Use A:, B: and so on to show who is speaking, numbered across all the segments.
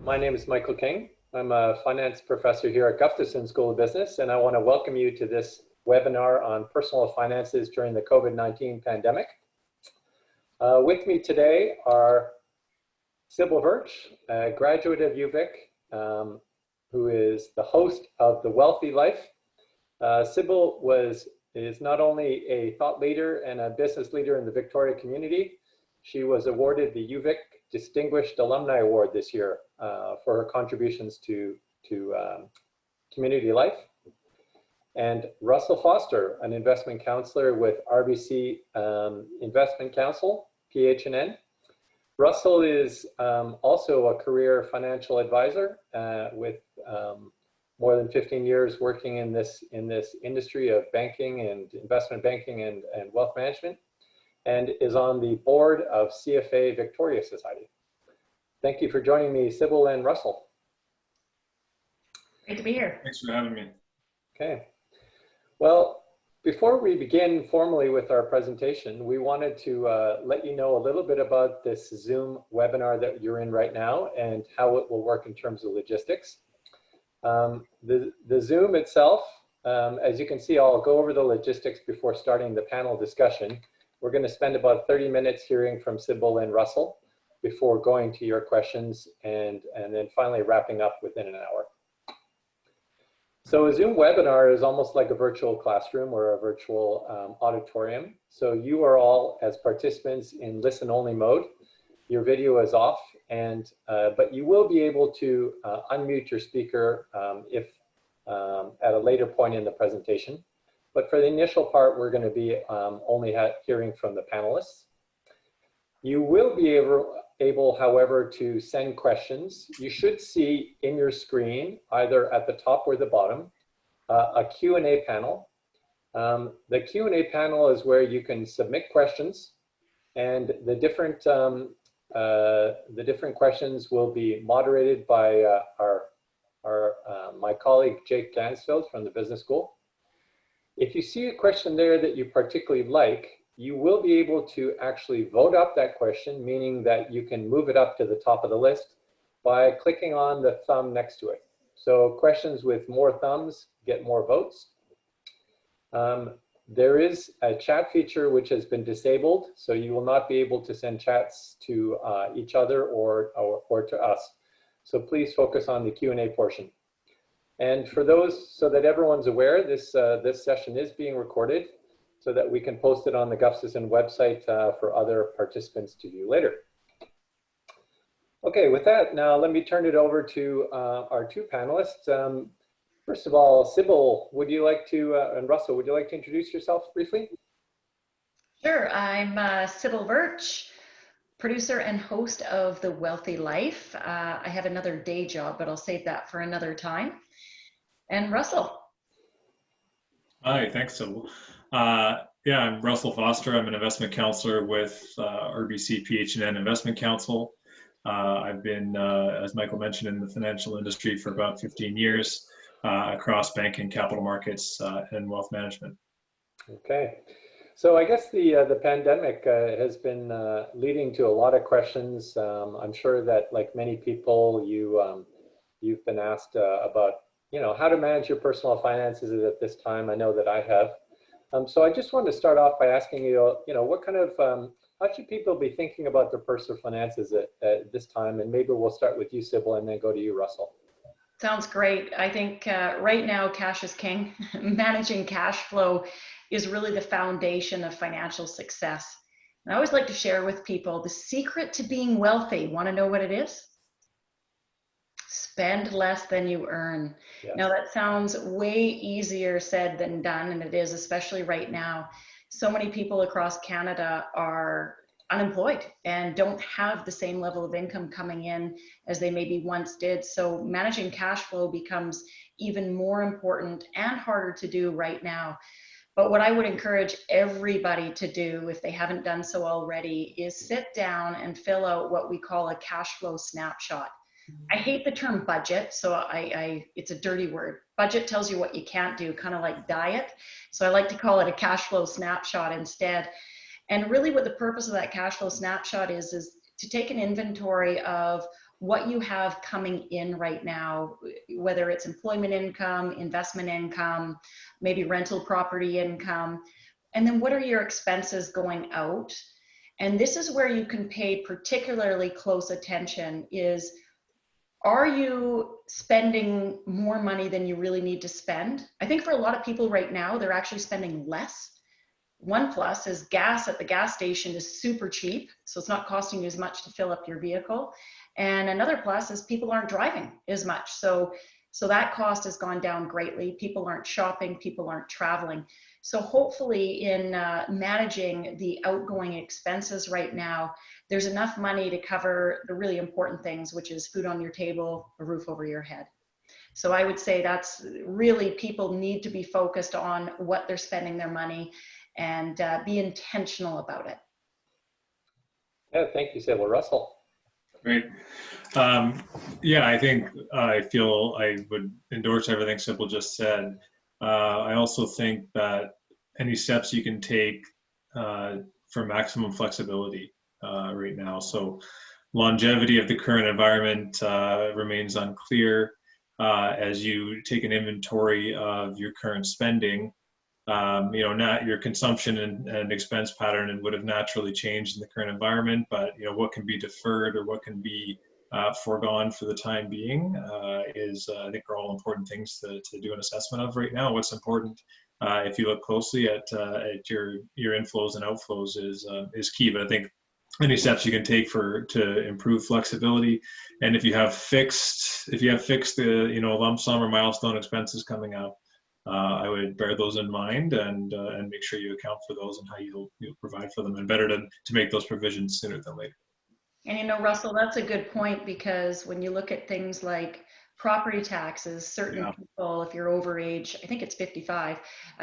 A: My name is Michael King. I'm a finance professor here at Gustavson School of Business, and I want to welcome you to this webinar on personal finances during the COVID-19 pandemic. With me today are Sybil Verch, a graduate of UVic, who is the host of The Wealthy Life. Sybil is not only a thought leader and a business leader in the Victoria community, she was awarded the UVic Distinguished Alumni Award this year for her contributions to community life. And Russell Foster, an investment counselor with RBC Investment Council, PH&N. Russell is also a career financial advisor with more than 15 years working in this industry of banking and investment banking and wealth management, and is on the board of CFA Victoria Society. Thank you for joining me, Sybil and Russell.
B: Great to be here.
C: Thanks for having me.
A: Okay. Well, before we begin formally with our presentation, we wanted to let you know a little bit about this Zoom webinar that you're in right now and how it will work in terms of logistics. The Zoom itself, as you can see, I'll go over the logistics before starting the panel discussion. We're going to spend about 30 minutes hearing from Sybil and Russell before going to your questions and then finally wrapping up within an hour. So a Zoom webinar is almost like a virtual classroom or a virtual auditorium. So you are all, as participants, in listen-only mode. Your video is off, but you will be able to unmute your speaker if at a later point in the presentation. But for the initial part, we're going to be only hearing from the panelists. You will be able, however, to send questions. You should see in your screen, either at the top or the bottom, a Q&A panel. The Q&A panel is where you can submit questions, and the different questions will be moderated by my colleague, Jake Gansfield from the Business School. If you see a question there that you particularly like, you will be able to actually vote up that question, meaning that you can move it up to the top of the list by clicking on the thumb next to it. So questions with more thumbs get more votes. There is a chat feature which has been disabled, so you will not be able to send chats to each other or to us. So please focus on the Q&A portion. And for those, so that everyone's aware, this session is being recorded so that we can post it on the Gustavson website for other participants to view later. Okay, with that, now let me turn it over to our two panelists. First of all, Sybil, would you like to, and Russell, would you like to introduce yourself briefly?
B: Sure, I'm Sybil Verch, producer and host of The Wealthy Life. I have another day job, but I'll save that for another time. And Russell.
C: Hi, thanks, Sybil. Yeah, I'm Russell Foster. I'm an investment counselor with RBC PH&N Investment Council. I've been, as Michael mentioned, in the financial industry for about 15 years across banking, capital markets, and wealth management. Okay.
A: So I guess the pandemic has been leading to a lot of questions. I'm sure that, like many people, you've been asked about, how to manage your personal finances at this time. I know that I have. So I just wanted to start off by asking you, what kind of, how should people be thinking about their personal finances at this time? And maybe we'll start with you, Sybil, and then go to you, Russell.
B: Sounds great. I think right now, cash is king. Managing cash flow is really the foundation of financial success. And I always like to share with people the secret to being wealthy. Want to know what it is? Spend less than you earn. Yes. Now that sounds way easier said than done, and it is, especially right now. So many people across Canada are unemployed and don't have the same level of income coming in as they maybe once did. So managing cash flow becomes even more important and harder to do right now. But what I would encourage everybody to do, if they haven't done so already, is sit down and fill out what we call a cash flow snapshot. I hate the term budget, so it's a dirty word. Budget tells you what you can't do, kind of like diet. So I like to call it a cash flow snapshot instead. And really what the purpose of that cash flow snapshot is to take an inventory of what you have coming in right now, whether it's employment income, investment income, maybe rental property income, and then what are your expenses going out? And this is where you can pay particularly close attention is, are you spending more money than you really need to spend? I think for a lot of people right now, they're actually spending less. One plus is gas at the gas station is super cheap, so it's not costing you as much to fill up your vehicle. And another plus is people aren't driving as much. So that cost has gone down greatly. People aren't shopping, people aren't traveling. So hopefully in managing the outgoing expenses right now, there's enough money to cover the really important things, which is food on your table, a roof over your head. So I would say that's really, people need to be focused on what they're spending their money and be intentional about it.
A: Yeah, thank you, Sybil. Russell.
C: Great. Yeah, I think I feel I would endorse everything Sybil just said. I also think that any steps you can take for maximum flexibility right now. So longevity of the current environment remains unclear. As you take an inventory of your current spending, not your consumption and expense pattern would have naturally changed in the current environment, but what can be deferred or what can be foregone for the time being is I think are all important things to do an assessment of right now. What's important, if you look closely at your inflows and outflows, is key. But I think any steps you can take to improve flexibility, and if you have fixed the lump sum or milestone expenses coming up, I would bear those in mind and make sure you account for those and how you'll provide for them, and better to make those provisions sooner than later.
B: And Russell, that's a good point, because when you look at things like property taxes, certain people, if you're over age, I think it's 55,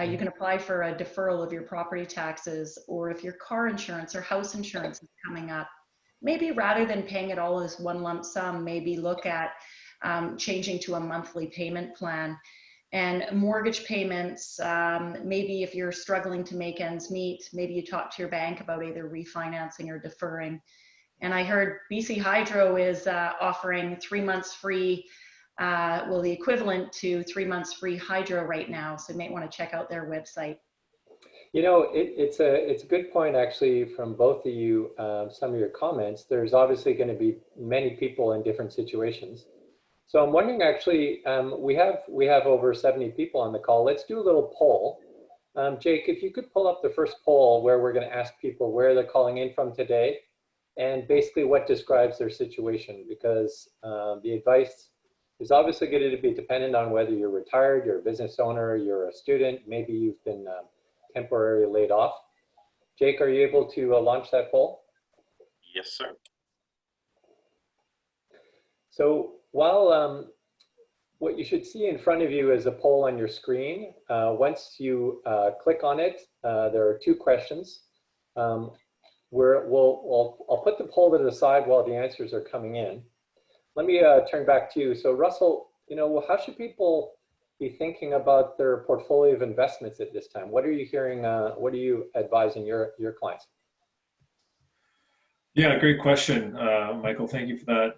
B: you can apply for a deferral of your property taxes, or if your car insurance or house insurance is coming up, maybe rather than paying it all as one lump sum, maybe look at changing to a monthly payment plan. And mortgage payments, maybe if you're struggling to make ends meet, maybe you talk to your bank about either refinancing or deferring. And I heard BC Hydro is offering 3 months free, the equivalent to 3 months free hydro right now. So you might want to check out their website.
A: It's a good point actually from both of you, some of your comments. There's obviously going to be many people in different situations. So I'm wondering actually, we have over 70 people on the call. Let's do a little poll. Jake, if you could pull up the first poll where we're going to ask people where they're calling in from today and basically what describes their situation, because the advice is obviously going to be dependent on whether you're retired, you're a business owner, you're a student, maybe you've been temporarily laid off. Jake, are you able to launch that poll?
D: Yes, sir.
A: So while what you should see in front of you is a poll on your screen. Once you click on it, there are 2 questions. I'll put the poll to the side while the answers are coming in. Let me turn back to you. So Russell, how should people be thinking about their portfolio of investments at this time? What are you hearing? What are you advising your clients?
C: Yeah, great question, Michael. Thank you for that.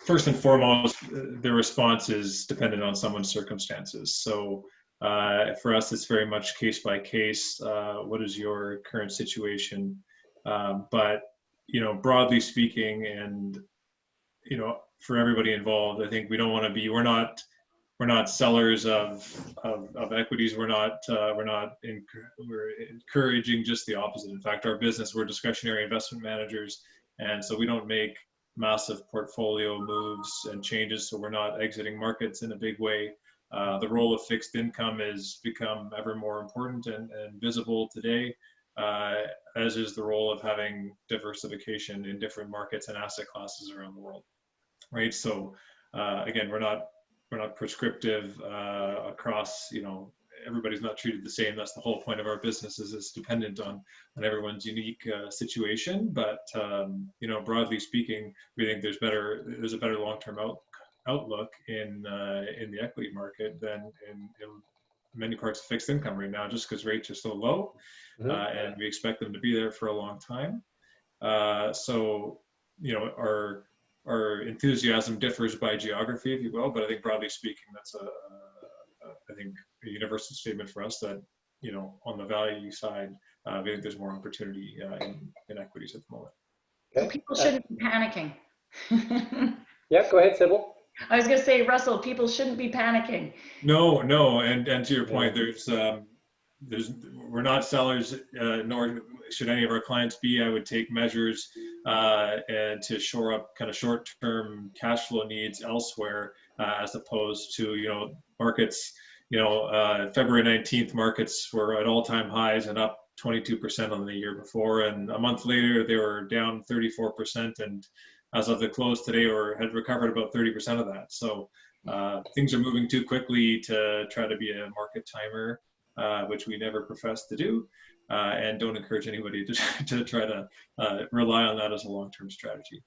C: First and foremost, the response is dependent on someone's circumstances. So for us, it's very much case by case. What is your current situation? But broadly speaking, and for everybody involved, I think we don't want to be. We're not sellers of equities. We're encouraging just the opposite. In fact, our business, we're discretionary investment managers, and so we don't make massive portfolio moves and changes. So we're not exiting markets in a big way. The role of fixed income has become ever more important and visible today, as is the role of having diversification in different markets and asset classes around the world, right? So again, we're not prescriptive across, everybody's not treated the same. That's the whole point of our business, is it's dependent on everyone's unique situation. But broadly speaking, we think there's a better long-term outlook in the equity market than in many parts of fixed income right now, just because rates are so low, and we expect them to be there for a long time. So you know, our enthusiasm differs by geography, if you will, but I think broadly speaking, that's I think a universal statement for us that, you know, on the value side, I think there's more opportunity in equities at the moment.
B: So people shouldn't be panicking.
A: Yeah, go ahead, Sybil.
B: I was going to say, Russell, people shouldn't be panicking.
C: No, and to your point, we're not sellers, nor should any of our clients be. I would take measures and to shore up kind of short-term cash flow needs elsewhere, as opposed to, you know, markets. You know, February 19th, markets were at all-time highs and up 22% on the year before, and a month later they were down 34%, and as of the close today, had recovered about 30% of that. So things are moving too quickly to try to be a market timer, which we never profess to do, and don't encourage anybody to try to rely on that as a long-term strategy.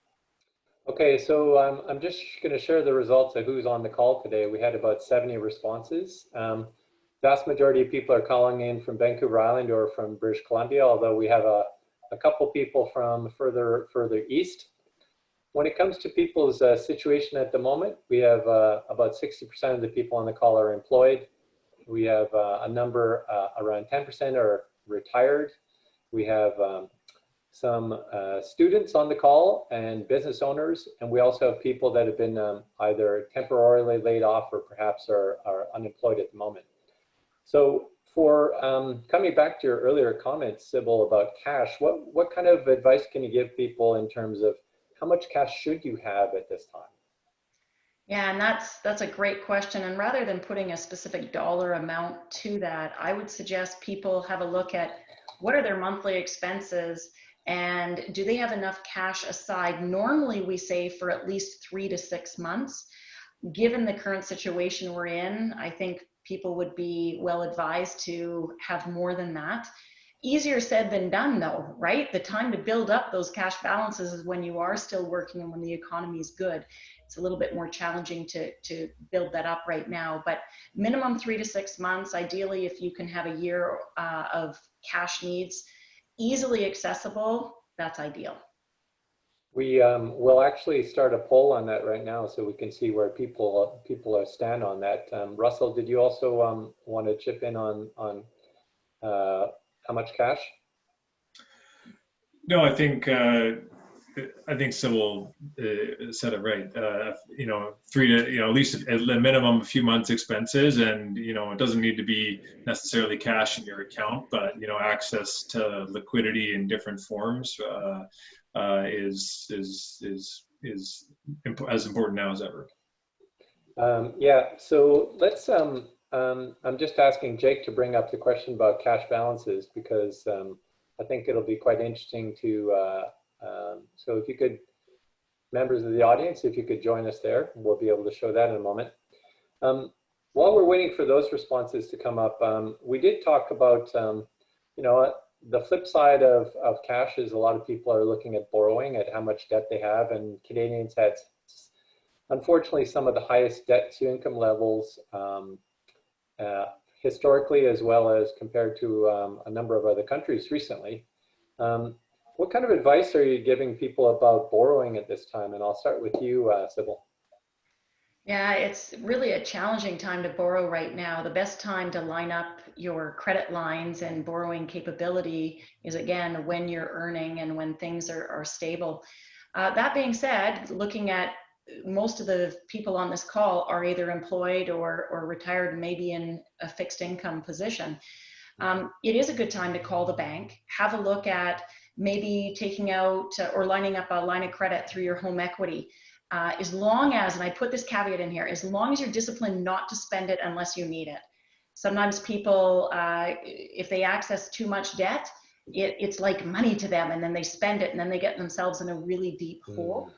A: Okay, so I'm just going to share the results of who's on the call today. We had about 70 responses. Vast majority of people are calling in from Vancouver Island or from British Columbia, although we have a couple people from further east. When it comes to people's situation at the moment, we have about 60% of the people on the call are employed. We have a number around 10% are retired. We have some students on the call and business owners, and we also have people that have been either temporarily laid off or perhaps are unemployed at the moment. So for coming back to your earlier comments, Sybil, about cash, what kind of advice can you give people in terms of how much cash should you have at this time?
B: Yeah, and that's a great question. And rather than putting a specific dollar amount to that, I would suggest people have a look at what are their monthly expenses and do they have enough cash aside? Normally we say for at least 3 to 6 months. Given the current situation we're in, I think people would be well advised to have more than that. Easier said than done though, right? The time to build up those cash balances is when you are still working and when the economy is good. It's a little bit more challenging to build that up right now, but minimum 3 to 6 months. Ideally, if you can have a year of cash needs easily accessible, that's ideal.
A: We will actually start a poll on that right now so we can see where people stand on that. Russell, did you also want to chip in on how much cash?
C: No, I think Sybil said it right. You know, at least at the minimum, a few months expenses, and you know, it doesn't need to be necessarily cash in your account, but you know, access to liquidity in different forms is as important now as ever.
A: Yeah. So let's. I'm just asking Jake to bring up the question about cash balances because I think it'll be quite interesting to. So if you could, members of the audience, if you could join us there, we'll be able to show that in a moment. While we're waiting for those responses to come up, we did talk about, you know, the flip side of cash is a lot of people are looking at borrowing, at how much debt they have, and Canadians had, unfortunately, some of the highest debt to income levels historically, as well as compared to a number of other countries recently. What kind of advice are you giving people about borrowing at this time? And I'll start with you, Sybil.
B: Yeah, it's really a challenging time to borrow right now. The best time to line up your credit lines and borrowing capability is, again, when you're earning and when things are stable. That being said, looking at most of the people on this call are either employed or retired and maybe in a fixed income position. It is a good time to call the bank, have a look at maybe taking out or lining up a line of credit through your home equity. As long as, and I put this caveat in here, as long as you're disciplined not to spend it unless you need it. Sometimes people, if they access too much debt, it's like money to them, and then they spend it and then they get themselves in a really deep hole.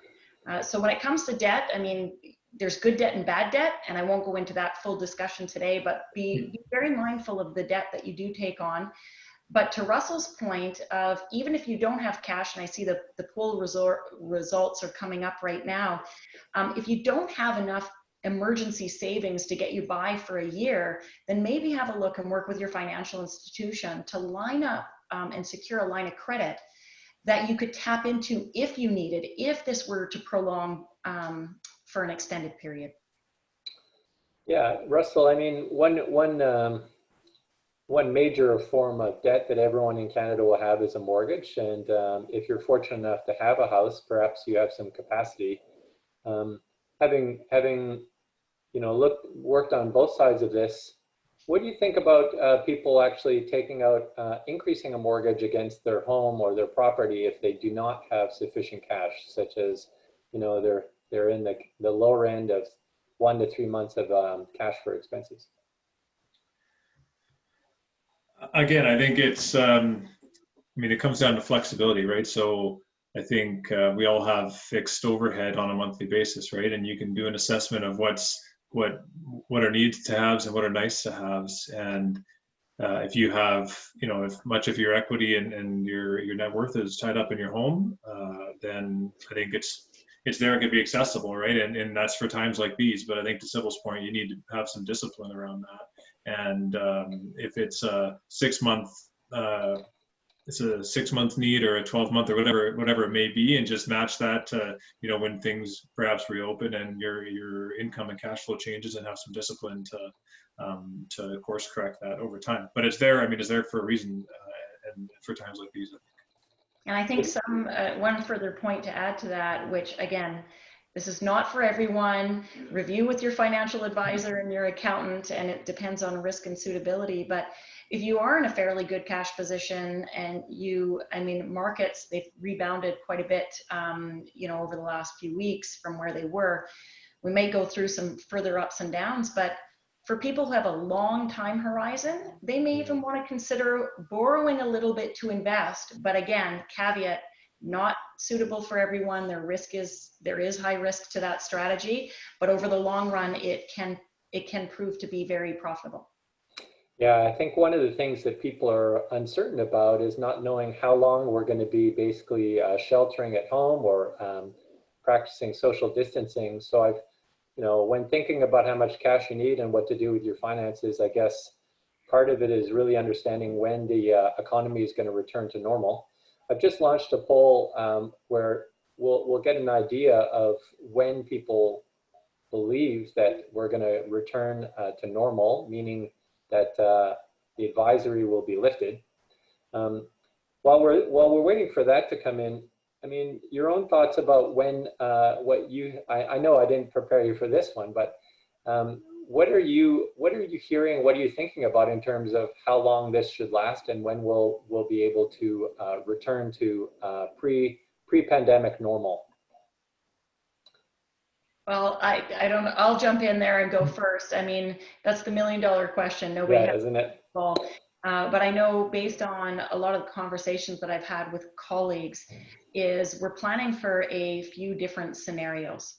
B: So when it comes to debt, I mean, there's good debt and bad debt, and I won't go into that full discussion today, but be very mindful of the debt that you do take on. But to Russell's point of, even if you don't have cash, and I see the poll results are coming up right now, if you don't have enough emergency savings to get you by for a year, then maybe have a look and work with your financial institution to line up and secure a line of credit that you could tap into if you needed, if this were to prolong for an extended period?
A: Yeah, Russell, I mean, one major form of debt that everyone in Canada will have is a mortgage. And if you're fortunate enough to have a house, perhaps you have some capacity. Having worked on both sides of this, what do you think about people actually taking out, increasing a mortgage against their home or their property if they do not have sufficient cash, such as, they're in the lower end of 1 to 3 months of cash for expenses?
C: Again, I think it's, it comes down to flexibility, right? So I think we all have fixed overhead on a monthly basis, right? And you can do an assessment of what are needs to haves and what are nice to haves. And if you have, if much of your equity and your net worth is tied up in your home, then I think it's there, it can be accessible, right? And that's for times like these. But I think to Sybil's point, you need to have some discipline around that. And if it's a 6 month, it's a 6 month need or a 12 month or whatever it may be, and just match that to, when things perhaps reopen and your income and cash flow changes, and have some discipline to course correct that over time. But it's there, it's there for a reason, and for times like these, I think.
B: And I think one further point to add to that, which again, this is not for everyone. Review with your financial advisor and your accountant, and it depends on risk and suitability. But if you are in a fairly good cash position and markets, they've rebounded quite a bit, over the last few weeks from where they were. We may go through some further ups and downs, but for people who have a long time horizon, they may even want to consider borrowing a little bit to invest. But again, caveat, not suitable for everyone. There is high risk to that strategy, but over the long run, it can prove to be very profitable.
A: Yeah, I think one of the things that people are uncertain about is not knowing how long we're going to be basically sheltering at home or practicing social distancing. So when thinking about how much cash you need and what to do with your finances, I guess part of it is really understanding when the economy is going to return to normal. I've just launched a poll where we'll get an idea of when people believe that we're going to return to normal, meaning that the advisory will be lifted. While we're waiting for that to come in, your own thoughts about when, I know I didn't prepare you for this one, but what are you hearing? What are you thinking about in terms of how long this should last, and when we'll be able to return to pre-pandemic normal?
B: Well, I don't know. I'll jump in there and go first. That's the $1 million question. Nobody has,
A: isn't it?
B: But I know based on a lot of the conversations that I've had with colleagues is we're planning for a few different scenarios.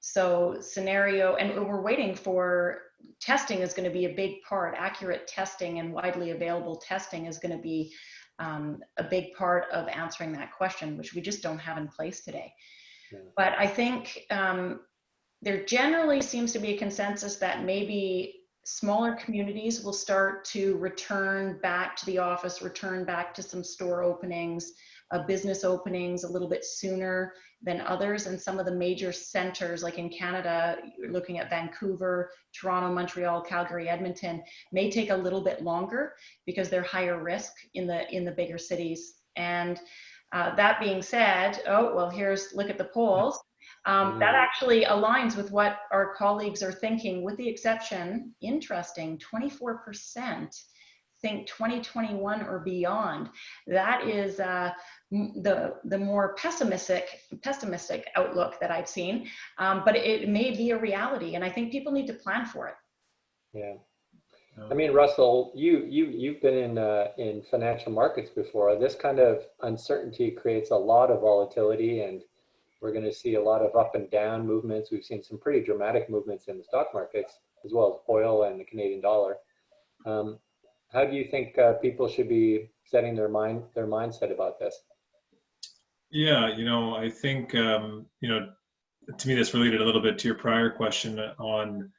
B: So and we're waiting for testing is going to be a big part. Accurate testing and widely available testing is going to be a big part of answering that question, which we just don't have in place today. Yeah. But I think there generally seems to be a consensus that maybe smaller communities will start to return back to the office, return back to some store openings, business openings a little bit sooner than others. And some of the major centers, like in Canada, you're looking at Vancouver, Toronto, Montreal, Calgary, Edmonton, may take a little bit longer because they're higher risk in the bigger cities. And that being said, look at the polls. That actually aligns with what our colleagues are thinking, with the exception, interesting, 24% think 2021 or beyond. That is the more pessimistic outlook that I've seen, but it may be a reality, and I think people need to plan for it.
A: Yeah. Russell, you've been in financial markets before. This kind of uncertainty creates a lot of volatility, and we're going to see a lot of up and down movements. We've seen some pretty dramatic movements in the stock markets, as well as oil and the Canadian dollar. How do you think people should be setting their mindset about this?
C: Yeah, I think, to me, that's related a little bit to your prior question on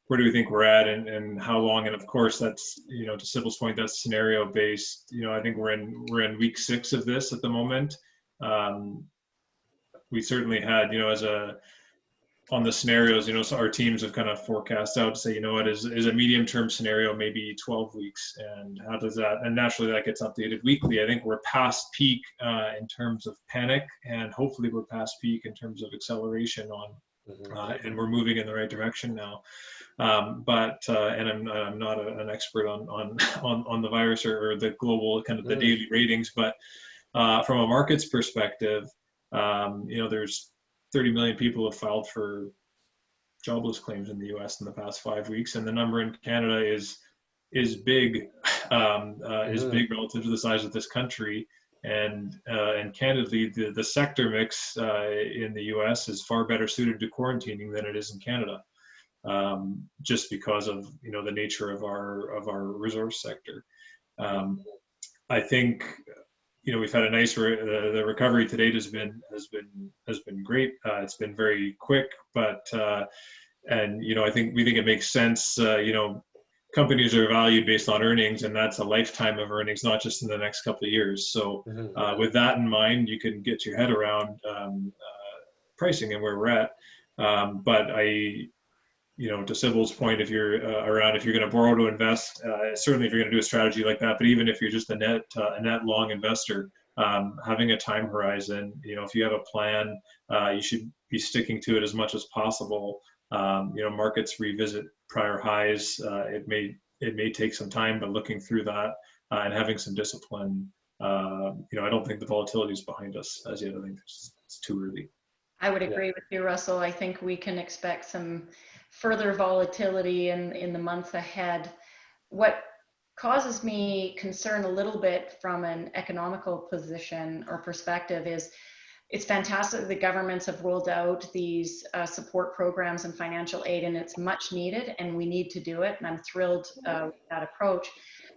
C: where do we think we're at and how long. And of course, that's, to Sybil's point, that's scenario based. I think we're in week 6 of this at the moment. we certainly had, on the scenarios, so our teams have kind of forecast out to say, what is a medium-term scenario, maybe 12 weeks, and how does that, and naturally that gets updated weekly. I think we're past peak in terms of panic, and hopefully we're past peak in terms of acceleration and we're moving in the right direction now. And I'm not an expert on the virus or the global kind of the daily ratings, but from a markets perspective, there's 30 million people have filed for jobless claims in the US in the past 5 weeks, and the number in Canada is big, big relative to the size of this country. And candidly, the sector mix in the US is far better suited to quarantining than it is in Canada, just because of the nature of our resource sector. I think we've had a nice the recovery to date has been great. It's been very quick, but I think we think it makes sense. Companies are valued based on earnings, and that's a lifetime of earnings, not just in the next couple of years. So with that in mind, you can get your head around pricing and where we're at. But to Sybil's point, if you're if you're going to borrow to invest, certainly if you're going to do a strategy like that, but even if you're just a net long investor, having a time horizon, if you have a plan, you should be sticking to it as much as possible. Markets revisit prior highs. It may take some time, but looking through that and having some discipline, I don't think the volatility is behind us as yet. I think it's too early.
B: I would agree with you, Russell. I think we can expect some further volatility in the months ahead. What causes me concern a little bit from an economical position or perspective is it's fantastic that the governments have rolled out these support programs and financial aid, and it's much needed, and we need to do it, and I'm thrilled with that approach.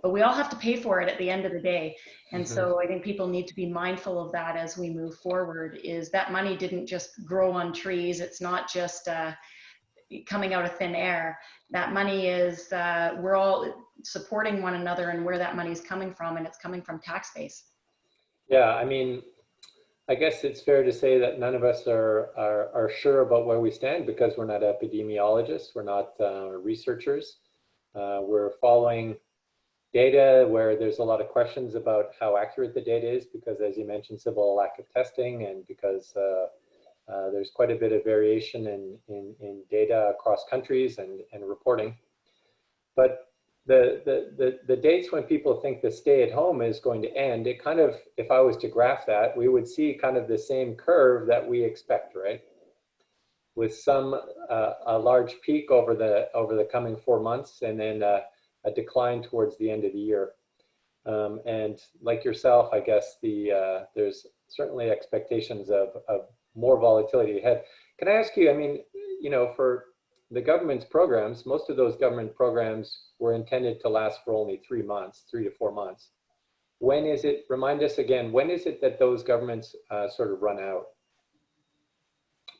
B: But we all have to pay for it at the end of the day. And so I think people need to be mindful of that as we move forward, is that money didn't just grow on trees. It's not just coming out of thin air. That money is, we're all supporting one another and where that money is coming from, and it's coming from tax base.
A: Yeah, I mean, I guess it's fair to say that none of us are sure about where we stand because we're not epidemiologists, we're not researchers. We're following data where there's a lot of questions about how accurate the data is because, as you mentioned, Sybil, lack of testing, and because there's quite a bit of variation in data across countries and reporting. But the dates when people think the stay at home is going to end, it kind of, if I was to graph that, we would see kind of the same curve that we expect, right? With some a large peak over the coming 4 months, and then a decline towards the end of the year. And like yourself, I guess there's certainly expectations of more volatility ahead. Can I ask you, I mean, for the government's programs, most of those government programs were intended to last for only 3 months, 3 to 4 months. When is it, remind us again, when is it that those governments sort of run out?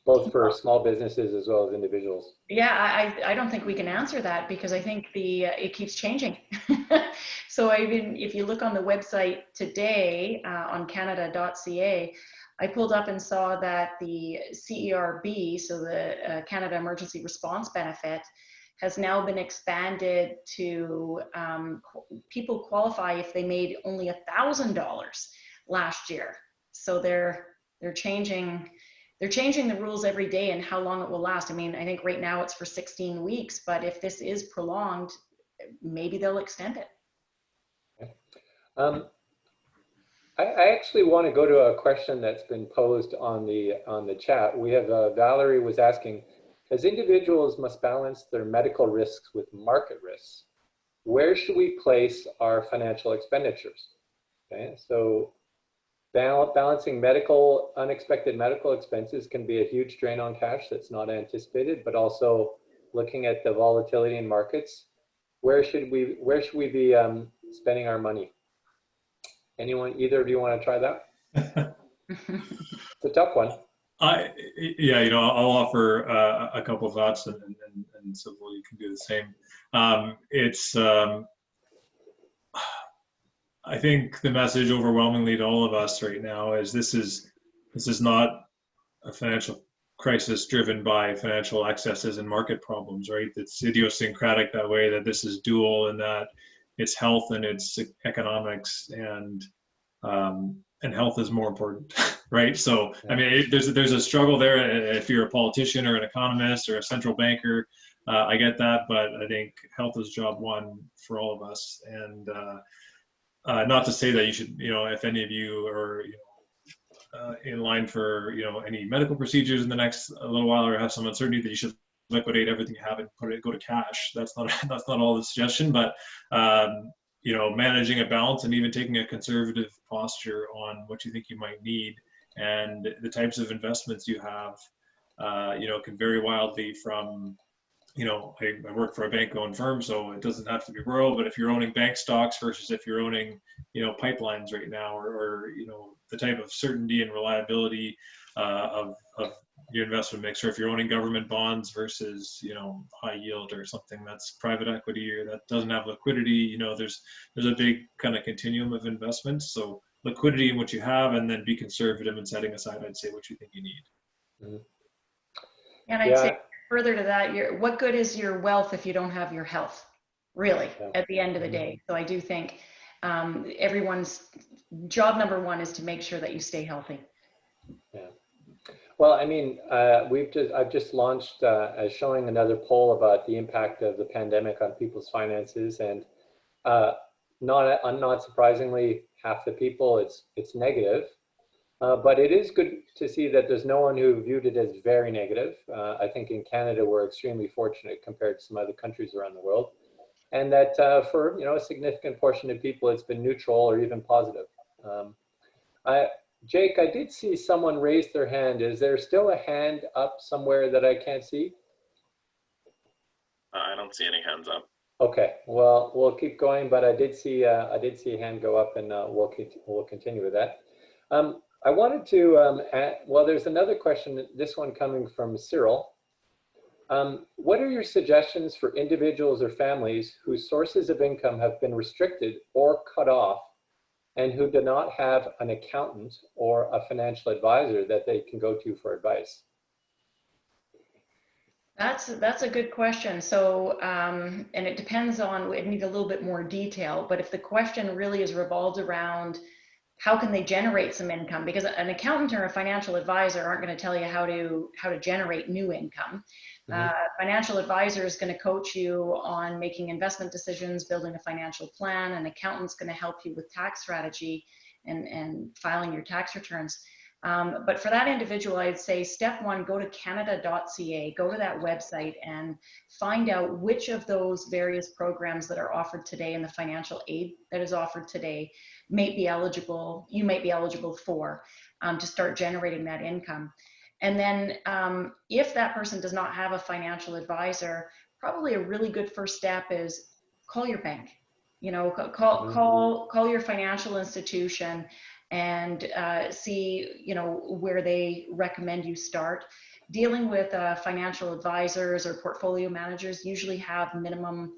A: Both for small businesses as well as individuals.
B: Yeah, I don't think we can answer that because I think it keeps changing. So if you look on the website today on canada.ca, I pulled up and saw that the CERB, so the Canada Emergency Response Benefit, has now been expanded to people qualify if they made only $1,000 last year. So they're changing the rules every day and how long it will last. I mean, I think right now it's for 16 weeks, but if this is prolonged, maybe they'll extend it.
A: Okay. I actually want to go to a question that's been posed on the chat. We have Valerie was asking, as individuals must balance their medical risks with market risks, where should we place our financial expenditures? Okay, so balancing unexpected medical expenses can be a huge drain on cash that's not anticipated, but also looking at the volatility in markets, where should we be spending our money? Either of you want to try that? It's a tough one.
C: Yeah, I'll offer a couple of thoughts, and Sybil, you can do the same. I think the message overwhelmingly to all of us right now is this is this is not a financial crisis driven by financial excesses and market problems, right? It's idiosyncratic that way, that this is dual and that it's health and it's economics, and health is more important, right? So, I mean, there's a struggle there. If you're a politician or an economist or a central banker, I get that, but I think health is job one for all of us. And not to say that you should, if any of you are, in line for, any medical procedures in the next little while, or have some uncertainty, that you should liquidate everything you have and go to cash. That's not all the suggestion, but managing a balance and even taking a conservative posture on what you think you might need, and the types of investments you have, can vary wildly from, I work for a bank-owned firm, so it doesn't have to be rural, but if you're owning bank stocks versus if you're owning, pipelines right now, or the type of certainty and reliability of your investment mix, or if you're owning government bonds versus, high yield or something that's private equity or that doesn't have liquidity, there's a big kind of continuum of investments. So liquidity in what you have, and then be conservative in setting aside, I'd say, what you think you need.
A: Mm-hmm.
B: And I'd say further to that, what good is your wealth if you don't have your health, really, at the end of the day? So I do think everyone's job number one is to make sure that you stay healthy.
A: Yeah. Well, I mean, I've just launched showing another poll about the impact of the pandemic on people's finances, and not surprisingly, half the people it's negative. But it is good to see that there's no one who viewed it as very negative. I think in Canada, we're extremely fortunate compared to some other countries around the world. And that for a significant portion of people, it's been neutral or even positive. Jake, I did see someone raise their hand. Is there still a hand up somewhere that I can't see?
D: I don't see any hands up.
A: Okay, well, we'll keep going, but I did see a hand go up, and we'll continue with that. I wanted to well, there's another question, this one coming from Cyril. What are your suggestions for individuals or families whose sources of income have been restricted or cut off, and who do not have an accountant or a financial advisor that they can go to for advice?
B: That's a good question. So, and it depends on, we need a little bit more detail, but if the question really is revolved around how can they generate some income, because an accountant or a financial advisor aren't going to tell you how to generate new income. Mm-hmm. Financial advisor is going to coach you on making investment decisions, building a financial plan. An accountant's going to help you with tax strategy and filing your tax returns. But for that individual, I'd say step one, go to canada.ca, go to that website and find out which of those various programs that are offered today and the financial aid that is offered today you might be eligible for to start generating that income. And then if that person does not have a financial advisor, probably a really good first step is call your bank, call your financial institution and see, where they recommend you start. Dealing with financial advisors or portfolio managers usually have minimum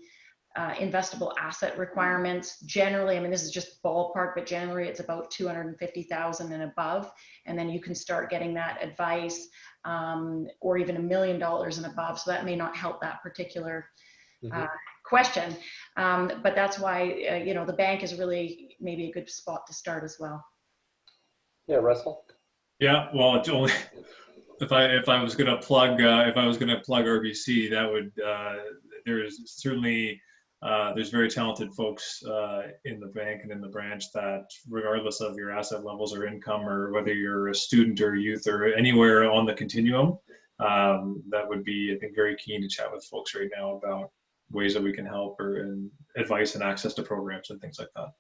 B: investable asset requirements. Generally, I mean, this is just ballpark, but generally it's about $250,000 and above. And then you can start getting that advice, or even $1 million and above. So that may not help that particular question. But that's why, the bank is really maybe a good spot to start as well.
A: Yeah, Russell?
C: Yeah, well, it's only, if I was going to plug RBC, that would, there's certainly, there's very talented folks in the bank and in the branch that, regardless of your asset levels or income, or whether you're a student or youth or anywhere on the continuum, that would be, I think, very keen to chat with folks right now about ways that we can help, and advice and access to programs and things like that.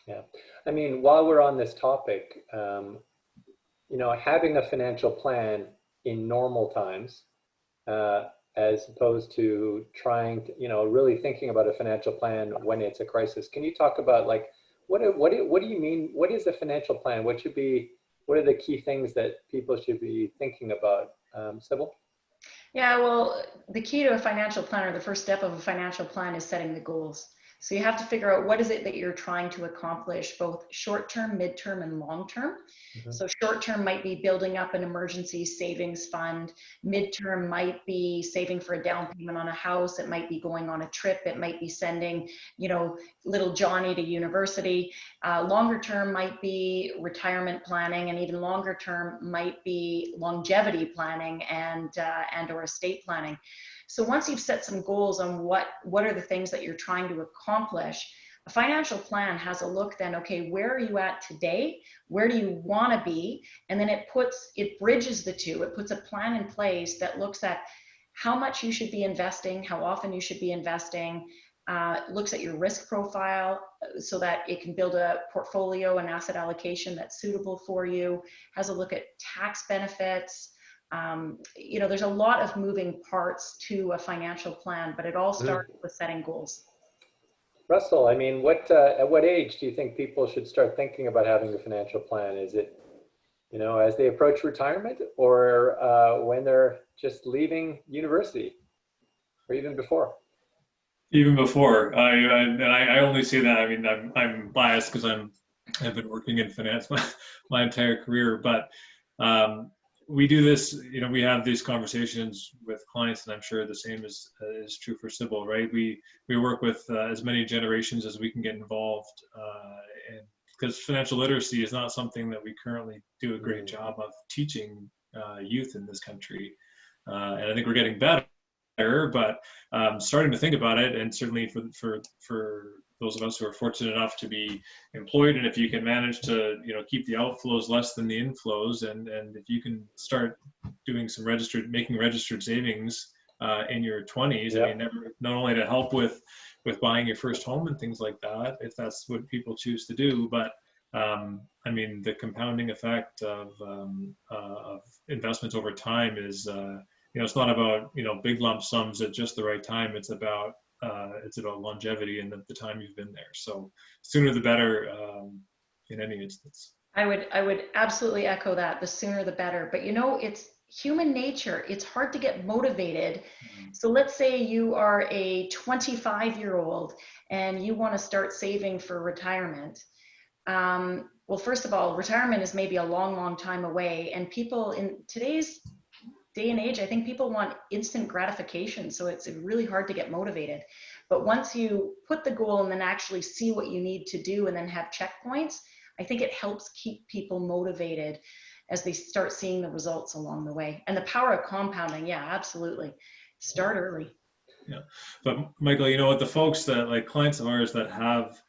A: Yeah, I mean, while we're on this topic, having a financial plan in normal times, as opposed to trying to, really thinking about a financial plan when it's a crisis. Can you talk about, like, what do you mean? What is a financial plan? What are the key things that people should be thinking about? Sybil?
B: Yeah, well, the key to a financial plan, or the first step of a financial plan, is setting the goals. So you have to figure out what is it that you're trying to accomplish, both short-term, mid-term, and long-term. So short-term might be building up an emergency savings fund. Mid-term might be saving for a down payment on a house. It might be going on a trip. It might be sending, you know, little Johnny to university. Longer term might be retirement planning, and even longer term might be longevity planning and or estate planning. So once you've set some goals on what are the things that you're trying to accomplish, a financial plan has a look then, okay, where are you at today? Where do you want to be? And then it bridges the two. It puts a plan in place that looks at how much you should be investing, how often you should be investing, looks at your risk profile so that it can build a portfolio and asset allocation that's suitable for you, has a look at tax benefits. You know, there's a lot of moving parts to a financial plan, but it all starts with setting goals.
A: Russell, I mean, at what age do you think people should start thinking about having a financial plan? Is it, you know, as they approach retirement, or when they're just leaving university, or even before?
C: Even before. I only say that. I mean, I'm biased because I've been working in finance my entire career, but we do this, you know, we have these conversations with clients, and I'm sure the same is true for Sybil, right? We work with as many generations as we can get involved, and because financial literacy is not something that we currently do a great job of teaching youth in this country, and I think we're getting better, but starting to think about it, and certainly for those of us who are fortunate enough to be employed, and if you can manage to, you know, keep the outflows less than the inflows, and if you can start doing some making registered savings in your 20s, I mean, not only to help with buying your first home and things like that, if that's what people choose to do, but I mean, the compounding effect of investments over time is, you know, it's not about, you know, big lump sums at just the right time. It's about longevity and the time you've been there. So sooner the better, in any instance.
B: I would absolutely echo that. The sooner the better. But you know, it's human nature. It's hard to get motivated. So let's say you are a 25-year-old and you want to start saving for retirement. Well, first of all, retirement is maybe a long time away, and people in today's day and age, I think people want instant gratification, so it's really hard to get motivated. But once you put the goal and then actually see what you need to do and then have checkpoints, I think it helps keep people motivated as they start seeing the results along the way. And the power of compounding, yeah, absolutely. Start early.
C: Yeah, but Michael, you know what, the folks that, like clients of ours that have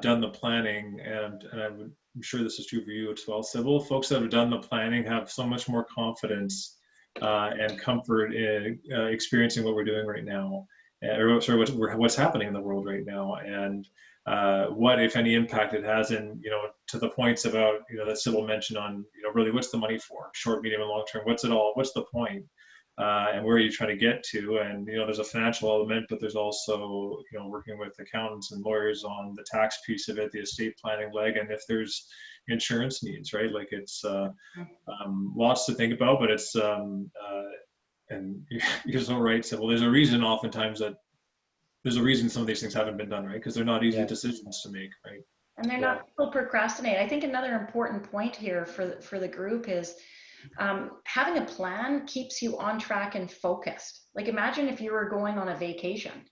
C: done the planning, and I'm sure this is true for you as well, Sybil, folks that have done the planning have so much more confidence and comfort in experiencing what we're doing right now, or sorry, what's happening in the world right now, and what, if any, impact it has in, you know, to the points about, you know, that Sybil mentioned on, you know, really what's the money for, short, medium, and long term, what's the point, and where are you trying to get to? And, you know, there's a financial element, but there's also, you know, working with accountants and lawyers on the tax piece of it, the estate planning leg, and if there's insurance needs, right? Like it's lots to think about, but it's and you're so right. So, well, there's a reason oftentimes that some of these things haven't been done, right? Because they're not easy decisions to make, right?
B: And they're not, people procrastinate. I think another important point here for the group is having a plan keeps you on track and focused. Like imagine if you were going on a vacation.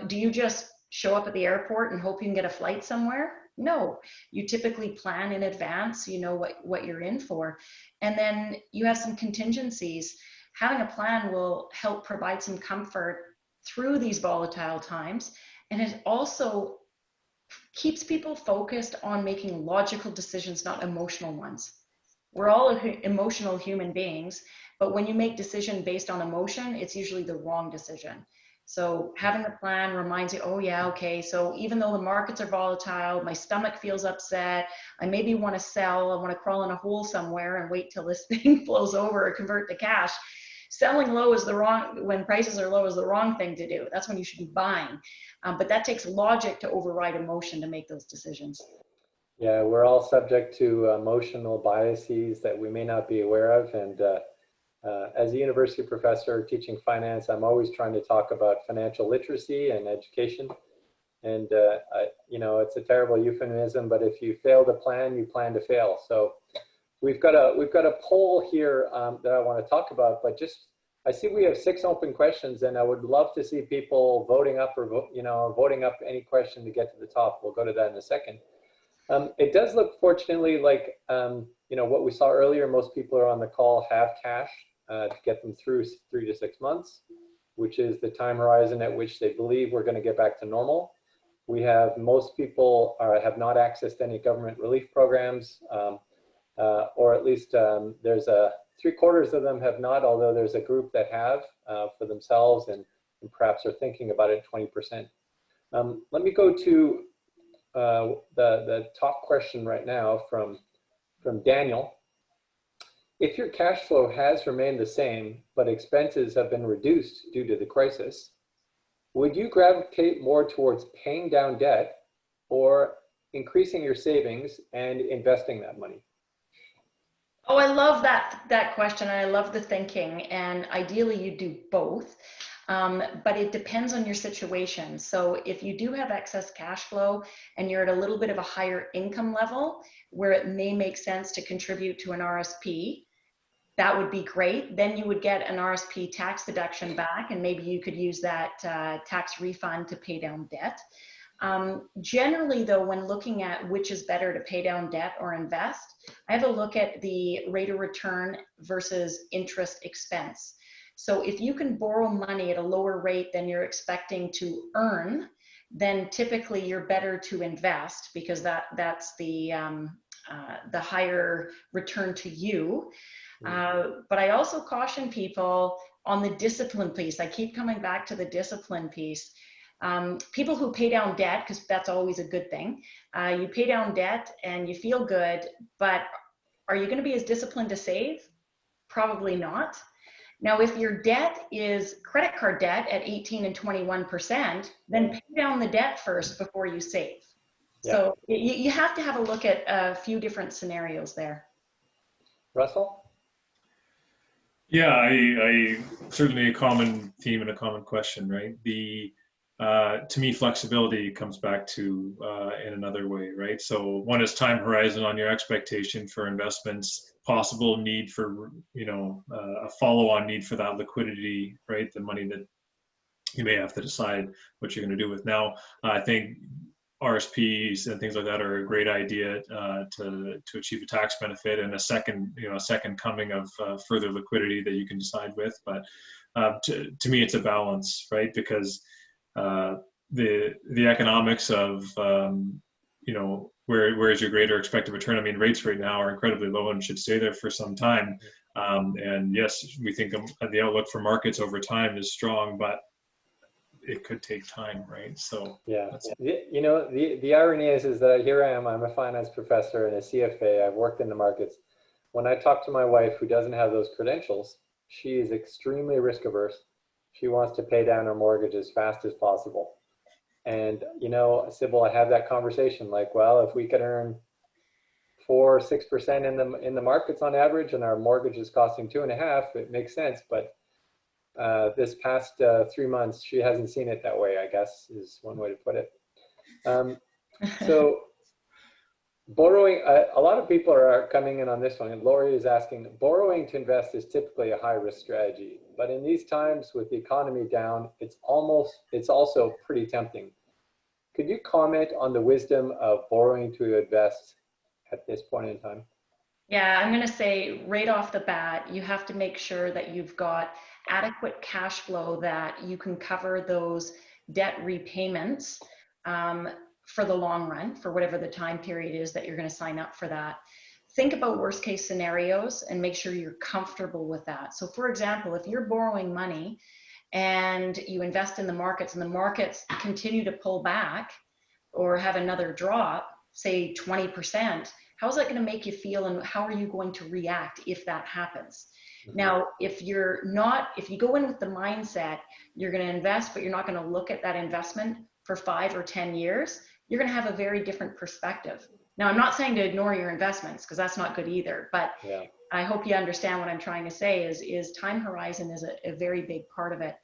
B: Do you just show up at the airport and hope you can get a flight somewhere? No, you typically plan in advance, you know what you're in for. And then you have some contingencies. Having a plan will help provide some comfort through these volatile times. And it also keeps people focused on making logical decisions, not emotional ones. We're all emotional human beings, but when you make decision based on emotion, it's usually the wrong decision. So having a plan reminds you, oh yeah, okay, so even though the markets are volatile, my stomach feels upset, I maybe want to sell, I want to crawl in a hole somewhere and wait till this thing flows over or convert to cash. Selling low is when prices are low is the wrong thing to do. That's when you should be buying. But that takes logic to override emotion to make those decisions.
A: Yeah, we're all subject to emotional biases that we may not be aware of. And as a university professor teaching finance, I'm always trying to talk about financial literacy and education. And you know, it's a terrible euphemism, but if you fail to plan, you plan to fail. So we've got a poll here that I want to talk about, but just I see we have 6 open questions, and I would love to see people voting up or voting up any question to get to the top. We'll go to that in a second. It does look, fortunately, like you know, what we saw earlier. Most people are on the call have cash to get them through 3 to 6 months, which is the time horizon at which they believe we're going to get back to normal. We have most people have not accessed any government relief programs, or at least there's 3/4 of them have not, although there's a group that have for themselves and perhaps are thinking about it, 20%. Let me go to the top question right now from Daniel. If your cash flow has remained the same, but expenses have been reduced due to the crisis, would you gravitate more towards paying down debt or increasing your savings and investing that money?
B: Oh, I love that question. I love the thinking, and ideally you do both, but it depends on your situation. So if you do have excess cash flow and you're at a little bit of a higher income level where it may make sense to contribute to an RSP, that would be great. Then you would get an RSP tax deduction back, and maybe you could use that tax refund to pay down debt. Generally though, when looking at which is better to pay down debt or invest, I have a look at the rate of return versus interest expense. So if you can borrow money at a lower rate than you're expecting to earn, then typically you're better to invest, because that's the higher return to you. But I also caution people on the discipline piece. I keep coming back to the discipline piece. People who pay down debt, because that's always a good thing. You pay down debt and you feel good, but are you going to be as disciplined to save? Probably not. Now, if your debt is credit card debt at 18 and 21%, then pay down the debt first before you save. Yeah. So you have to have a look at a few different scenarios there.
A: Russell?
C: Yeah, I certainly a common theme and a common question, right? To me, flexibility comes back to in another way, right? So one is time horizon on your expectation for investments, possible need for, a follow-on need for that liquidity, right? The money that you may have to decide what you're going to do with. Now, I think RSPs and things like that are a great idea to achieve a tax benefit and a second coming of further liquidity that you can decide with. But to me, it's a balance, right? Because the economics of where is your greater expected return? I mean, rates right now are incredibly low and should stay there for some time. And yes, we think the outlook for markets over time is strong, but it could take time, right? So
A: yeah, the irony is that here I am. I'm a finance professor and a CFA. I've worked in the markets. When I talk to my wife, who doesn't have those credentials, she is extremely risk averse. She wants to pay down her mortgage as fast as possible. And Sybil, I have that conversation like, well, if we could earn 4 or 6% in the markets on average, and our mortgage is costing 2.5%, it makes sense. But this past 3 months, she hasn't seen it that way, I guess, is one way to put it. So borrowing, a lot of people are coming in on this one, and Lori is asking, borrowing to invest is typically a high-risk strategy, but in these times with the economy down, it's also pretty tempting. Could you comment on the wisdom of borrowing to invest at this point in time?
B: Yeah, I'm going to say right off the bat, you have to make sure that you've got adequate cash flow that you can cover those debt repayments for the long run, for whatever the time period is that you're going to sign up for that. Think about worst case scenarios and make sure you're comfortable with that. So for example, if you're borrowing money and you invest in the markets and the markets continue to pull back or have another drop, say 20%, how is that going to make you feel, and how are you going to react if that happens? Now, if you go in with the mindset, you're going to invest, but you're not going to look at that investment for 5 or 10 years, you're going to have a very different perspective. Now, I'm not saying to ignore your investments, because that's not good either, but yeah. I hope you understand what I'm trying to say is time horizon is a very big part of it.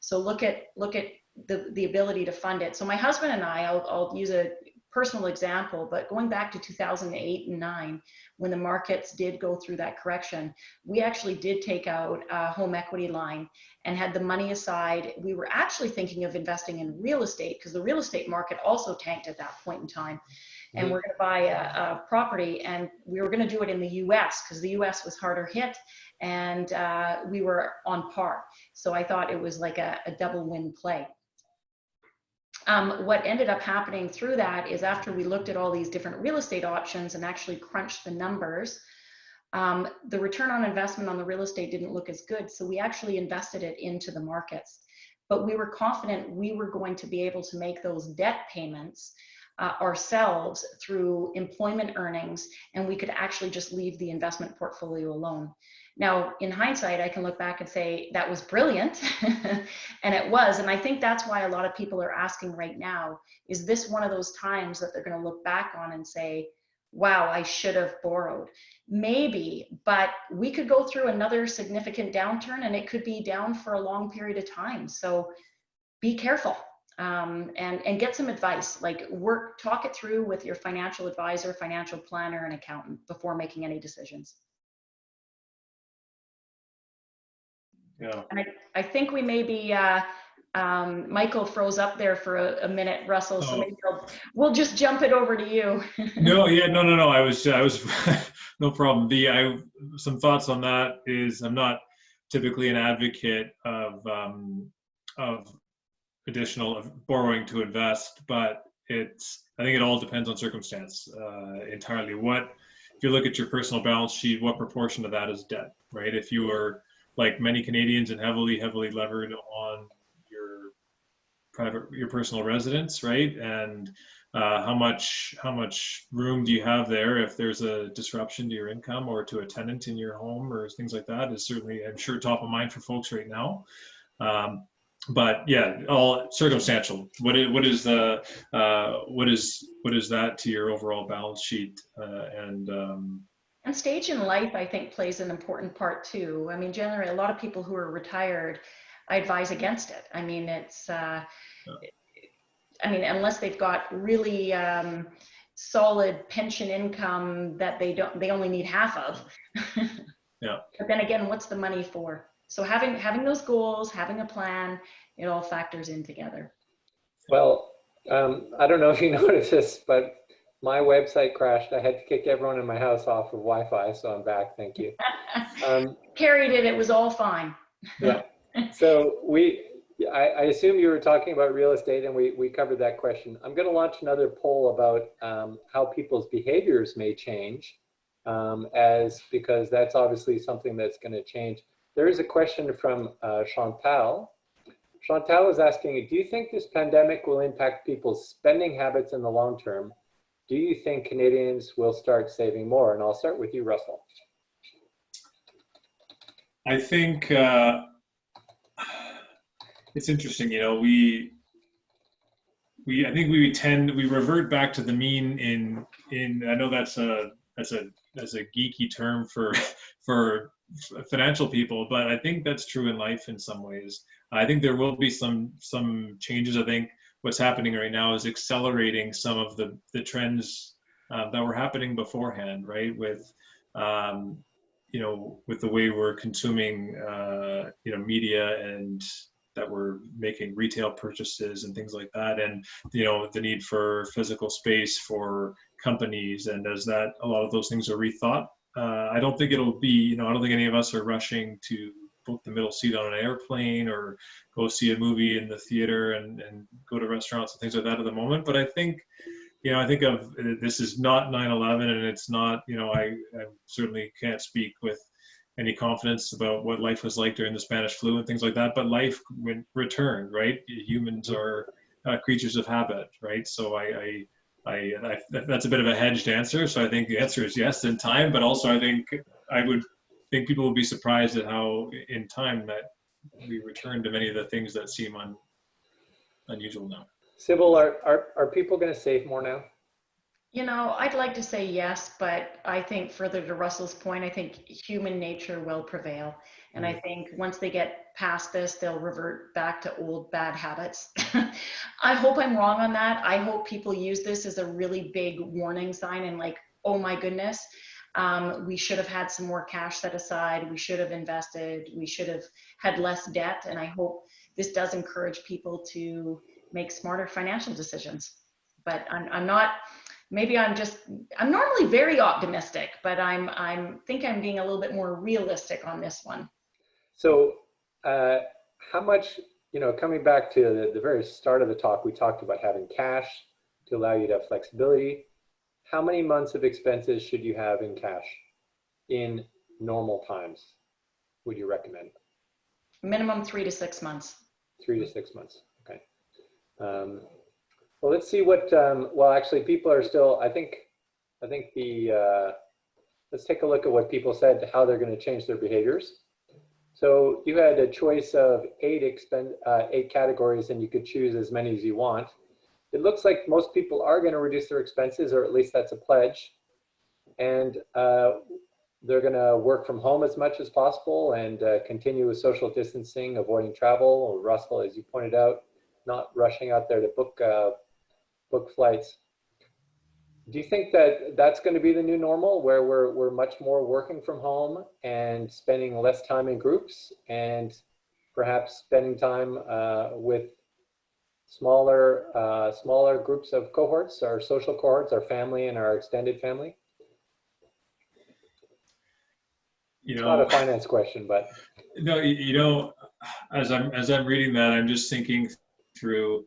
B: So look at the ability to fund it. So my husband and I'll use a personal example, but going back to 2008 and 9, when the markets did go through that correction, we actually did take out a home equity line and had the money aside. We were actually thinking of investing in real estate because the real estate market also tanked at that point in time. And we're going to buy a property, and we were going to do it in the US because the US was harder hit, and we were on par. So I thought it was like a double win play. What ended up happening through that is after we looked at all these different real estate options and actually crunched the numbers, the return on investment on the real estate didn't look as good. So we actually invested it into the markets. But we were confident we were going to be able to make those debt payments ourselves through employment earnings, and we could actually just leave the investment portfolio alone. Now, in hindsight, I can look back and say that was brilliant, and it was. And I think that's why a lot of people are asking right now, is this one of those times that they're going to look back on and say, wow, I should have borrowed? Maybe, but we could go through another significant downturn, and it could be down for a long period of time. So be careful. And get some advice, like talk it through with your financial advisor, financial planner, and accountant before making any decisions.
C: Yeah.
B: And I think we may be, Michael froze up there for a minute, Russell, so maybe we'll just jump it over to you.
C: No, I was no problem. Some thoughts on that is I'm not typically an advocate of additional borrowing to invest, but I think it all depends on circumstance entirely. If you look at your personal balance sheet, what proportion of that is debt, right? If you are like many Canadians and heavily levered on your personal residence, right? And how much room do you have there if there's a disruption to your income or to a tenant in your home or things like that is certainly, I'm sure, top of mind for folks right now. But yeah, all circumstantial. What is that to your overall balance sheet?
B: And stage in life, I think, plays an important part too. I mean, generally, a lot of people who are retired, I advise against it. I mean, unless they've got really solid pension income that they only need half of.
C: Yeah.
B: But then again, what's the money for? So having those goals, having a plan, it all factors in together.
A: Well, I don't know if you noticed this, but my website crashed. I had to kick everyone in my house off of Wi-Fi, so I'm back. Thank you.
B: Carried it. It was all fine.
A: Yeah. So I assume you were talking about real estate, and we covered that question. I'm going to launch another poll about how people's behaviors may change, because that's obviously something that's going to change. There is a question from Chantal. Chantal is asking, do you think this pandemic will impact people's spending habits in the long term? Do you think Canadians will start saving more? And I'll start with you, Russell.
C: I think it's interesting. You know, I think we revert back to the mean in I know that's a geeky term for financial people, but I think that's true in life in some ways. I think there will be some changes. I think what's happening right now is accelerating some of the trends that were happening beforehand, right? With with the way we're consuming media, and that we're making retail purchases and things like that, and the need for physical space for companies, and as that a lot of those things are rethought. I don't think it'll be, I don't think any of us are rushing to book the middle seat on an airplane or go see a movie in the theater and go to restaurants and things like that at the moment. But I think, I think of this is not 9/11, and it's not, I certainly can't speak with any confidence about what life was like during the Spanish flu and things like that, but life returned, right? Humans are creatures of habit, right? So I that's a bit of a hedged answer. So I think the answer is yes in time, but also I would think people will be surprised at how in time that we return to many of the things that seem unusual now.
A: Sybil, are people going to save more now?
B: You know, I'd like to say yes, but I think further to Russell's point, I think human nature will prevail. And I think once they get past this, they'll revert back to old bad habits. I hope I'm wrong on that. I hope people use this as a really big warning sign and like, oh my goodness, we should have had some more cash set aside. We should have invested. We should have had less debt. And I hope this does encourage people to make smarter financial decisions. But I'm not. Maybe I'm normally very optimistic, but I think I'm being a little bit more realistic on this one.
A: So how much, coming back to the very start of the talk, we talked about having cash to allow you to have flexibility. How many months of expenses should you have in cash in normal times, would you recommend?
B: Minimum 3 to 6 months.
A: 3 to 6 months, okay. Well, let's see what, well, actually people are still, I think let's take a look at what people said, how they're going to change their behaviors. So you had a choice of 8 categories and you could choose as many as you want. It looks like most people are going to reduce their expenses, or at least that's a pledge. And they're going to work from home as much as possible and continue with social distancing, avoiding travel, or Russell, as you pointed out, not rushing out there to book flights. Do you think that that's going to be the new normal, where we're much more working from home and spending less time in groups and perhaps spending time with smaller groups of cohorts, our social cohorts, our family and our extended family? It's not a finance question, but
C: no, as I'm reading that, I'm just thinking through.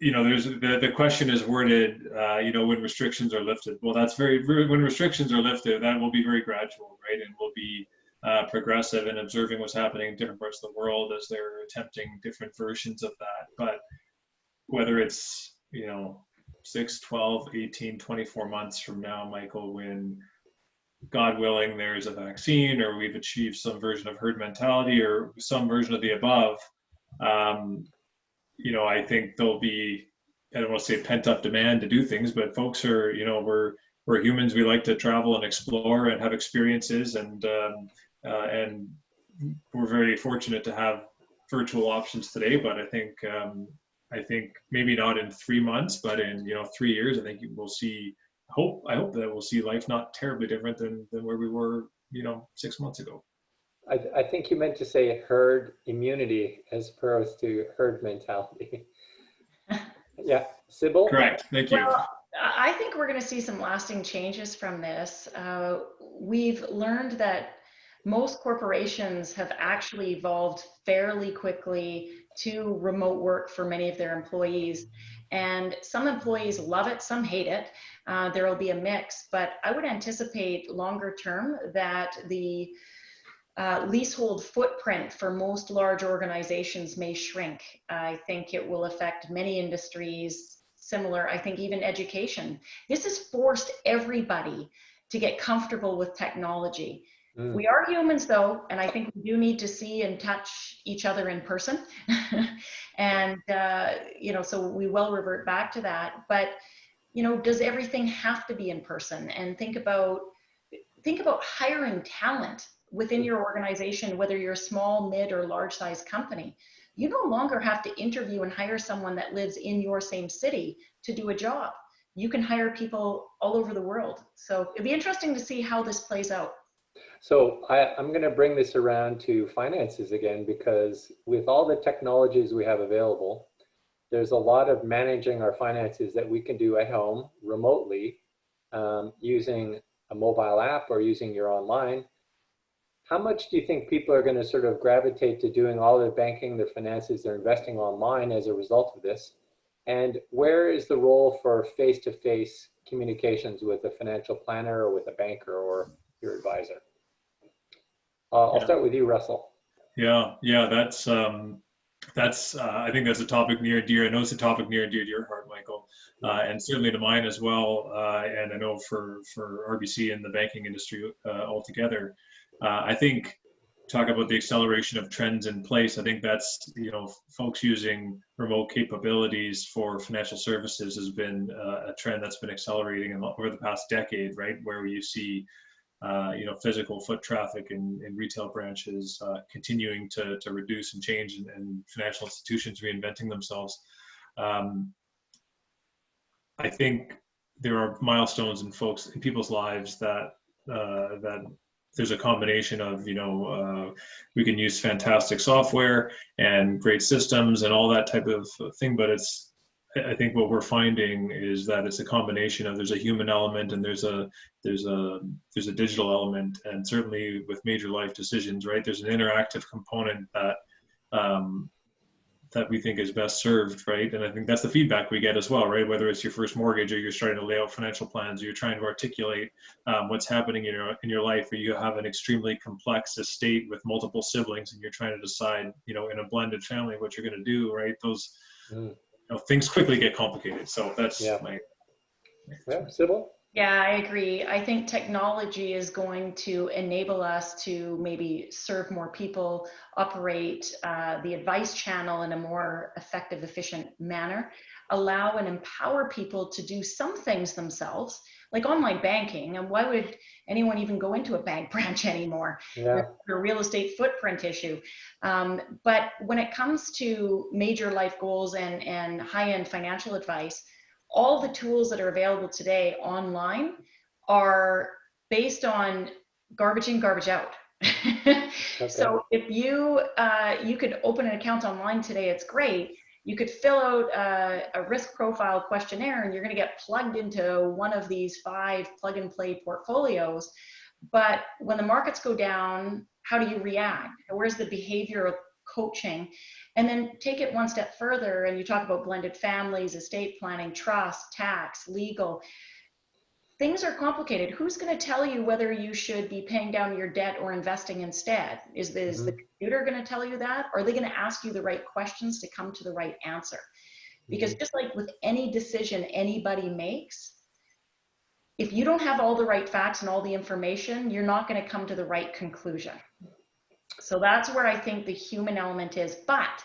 C: There's the question is worded, when restrictions are lifted. Well, when restrictions are lifted, that will be very gradual, right? And will be progressive and observing what's happening in different parts of the world as they're attempting different versions of that. But whether it's, 6, 12, 18, 24 months from now, Michael, when God willing, there's a vaccine, or we've achieved some version of herd mentality, or some version of the above, I think there'll be, I don't want to say pent up demand to do things, but folks are, we're humans. We like to travel and explore and have experiences, and we're very fortunate to have virtual options today. But I think maybe not in 3 months, but in 3 years, I think we'll see. I hope that we'll see life not terribly different than where we were 6 months ago.
A: I think you meant to say herd immunity as opposed to herd mentality. Yeah, Sybil?
C: Correct, thank you.
B: Well, I think we're going to see some lasting changes from this. We've learned that most corporations have actually evolved fairly quickly to remote work for many of their employees. And some employees love it, some hate it. There will be a mix, but I would anticipate longer term that the leasehold footprint for most large organizations may shrink. I think it will affect many industries, similar, I think even education. This has forced everybody to get comfortable with technology. We are humans though, and I think we do need to see and touch each other in person. And, so we will revert back to that. But, does everything have to be in person? And think about hiring talent within your organization, whether you're a small, mid, or large size company. You no longer have to interview and hire someone that lives in your same city to do a job. You can hire people all over the world. So it'd be interesting to see how this plays out.
A: So I'm going to bring this around to finances again, because with all the technologies we have available, there's a lot of managing our finances that we can do at home remotely using a mobile app or using your online. How much do you think people are going to sort of gravitate to doing all their banking, their finances, their investing online as a result of this? And where is the role for face-to-face communications with a financial planner or with a banker or your advisor? I'll start with you, Russell.
C: Yeah, that's I think that's a topic near and dear. I know it's a topic near and dear to your heart, Michael, and certainly to mine as well. And I know for RBC and the banking industry altogether. I think talk about the acceleration of trends in place. I think that's, folks using remote capabilities for financial services has been a trend that's been accelerating over the past decade, right? Where you see, physical foot traffic in retail branches continuing to reduce and change, and financial institutions reinventing themselves. I think there are milestones in people's lives that there's a combination of, we can use fantastic software and great systems and all that type of thing, but I think what we're finding is that it's a combination of, there's a human element and there's a digital element, and certainly with major life decisions, right? There's an interactive component that we think is best served, right? And I think that's the feedback we get as well, right? Whether it's your first mortgage, or you're starting to lay out financial plans, or you're trying to articulate what's happening in your life, or you have an extremely complex estate with multiple siblings, and you're trying to decide, in a blended family, what you're going to do, right? Those things quickly get complicated. So that's my
A: Sybil?
B: Yeah, I agree. I think technology is going to enable us to maybe serve more people, operate the advice channel in a more effective, efficient manner, allow and empower people to do some things themselves, like online banking. And why would anyone even go into a bank branch anymore?
A: Yeah.
B: The real estate footprint issue. But when it comes to major life goals and high-end financial advice, all the tools that are available today online are based on garbage in, garbage out. Okay. So if you could open an account online today, it's great. You could fill out a risk profile questionnaire, and you're going to get plugged into one of these 5 plug and play portfolios. But when the markets go down, how do you react? Where's the behavioral coaching? And then take it one step further, and you talk about blended families, estate planning, trust, tax, legal. Things are complicated. Who's going to tell you whether you should be paying down your debt or investing instead? Is the computer going to tell you that? Or are they going to ask you the right questions to come to the right answer? Because just like with any decision anybody makes, if you don't have all the right facts and all the information, you're not going to come to the right conclusion. So that's where I think the human element is. But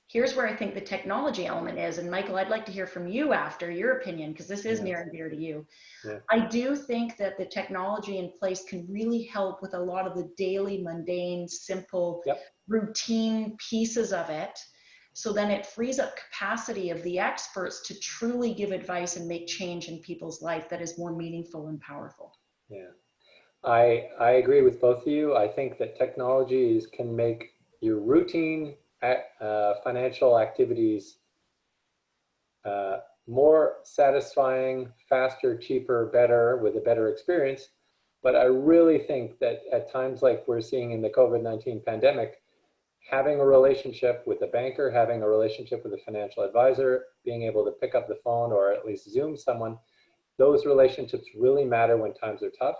B: here's where I think the technology element is. And Michael, I'd like to hear from you after your opinion, because this is near and dear to you. Yeah. I do think that the technology in place can really help with a lot of the daily, mundane, simple, routine pieces of it. So then it frees up capacity of the experts to truly give advice and make change in people's life that is more meaningful and powerful.
A: Yeah. I agree with both of you. I think that technologies can make your routine financial activities more satisfying, faster, cheaper, better, with a better experience. But I really think that at times like we're seeing in the COVID-19 pandemic, having a relationship with a banker, having a relationship with a financial advisor, being able to pick up the phone or at least Zoom someone, those relationships really matter when times are tough.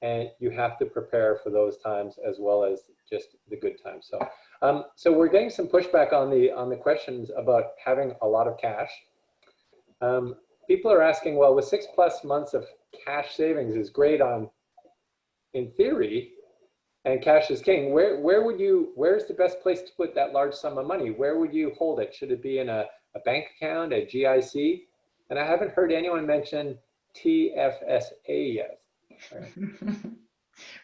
A: And you have to prepare for those times as well as just the good times. So we're getting some pushback on the questions about having a lot of cash. People are asking, well, with 6+ months of cash savings is great in theory, and cash is king. Where's the best place to put that large sum of money? Where would you hold it? Should it be in a bank account, a GIC? And I haven't heard anyone mention TFSA yet. Right.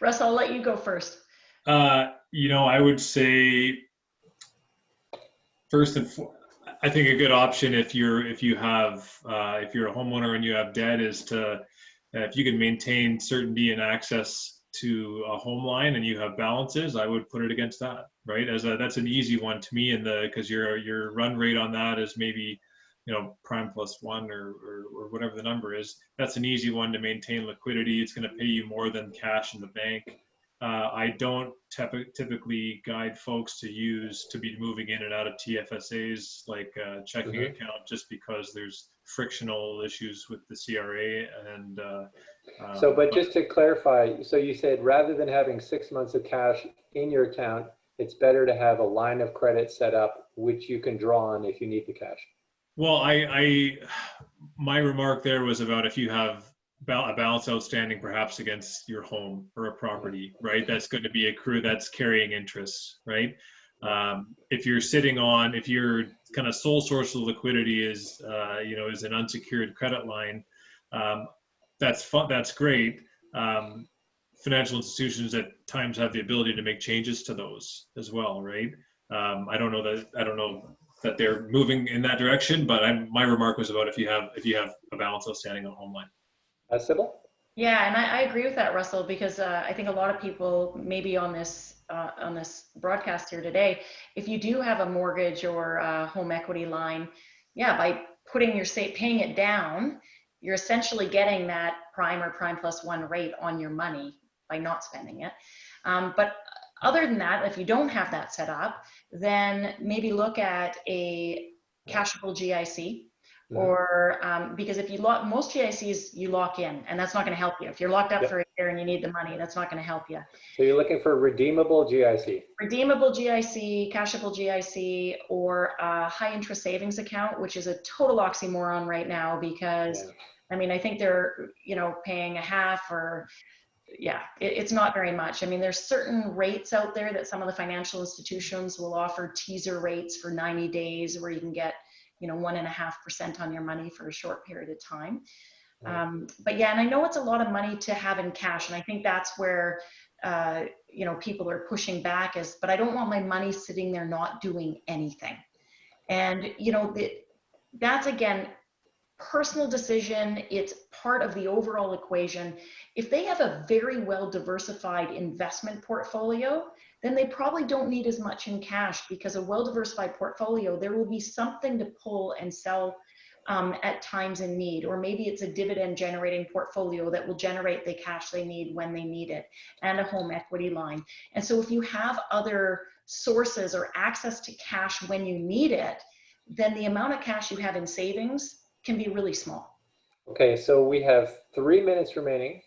B: Russ, I'll let you go first.
C: I would say first and foremost, I think a good option if you're a homeowner and you have debt is to, if you can maintain certainty and access to a home line and you have balances, I would put it against that, right? That's an easy one to me, because your run rate on that is maybe, prime +1 or whatever the number is. That's an easy one to maintain liquidity. It's going to pay you more than cash in the bank. I don't typically guide folks to be moving in and out of TFSAs like a checking account, just because there's frictional issues with the CRA. And
A: but just to clarify, so you said rather than having 6 months of cash in your account, it's better to have a line of credit set up which you can draw on if you need the cash.
C: Well, my remark there was about if you have a balance outstanding perhaps against your home or a property, right? That's going to be accrued, that's carrying interest, right? If you're if your kind of sole source of liquidity is, is an unsecured credit line, that's great. Financial institutions at times have the ability to make changes to those as well, right? I don't know that they're moving in that direction, but my remark was about if you have a balance outstanding on a home line.
A: Sybil?
B: Yeah, and I agree with that, Russell, because I think a lot of people maybe on this broadcast here today, if you do have a mortgage or a home equity line, yeah, by paying it down, you're essentially getting that prime or prime plus one rate on your money by not spending it. But other than that, if you don't have that set up, then maybe look at a cashable GIC. Or because if you most GICs you lock in, and that's not going to help you. If you're locked up for a year and you need the money, that's not going to help you.
A: So you're looking for a redeemable GIC. Redeemable
B: GIC, cashable GIC, or a high interest savings account, which is a total oxymoron right now because I mean I think they're paying a half or it's not very much. I mean, there's certain rates out there that some of the financial institutions will offer teaser rates for 90 days where you can get 1.5% on your money for a short period of time. But yeah, and I know it's a lot of money to have in cash. And I think that's where, people are pushing back but I don't want my money sitting there not doing anything. And, that's again, personal decision. It's part of the overall equation. If they have a very well diversified investment portfolio, then they probably don't need as much in cash because a well-diversified portfolio, there will be something to pull and sell at times in need, or maybe it's a dividend generating portfolio that will generate the cash they need when they need it, and a home equity line. And so if you have other sources or access to cash when you need it, then the amount of cash you have in savings can be really small.
A: Okay, so we have 3 minutes remaining.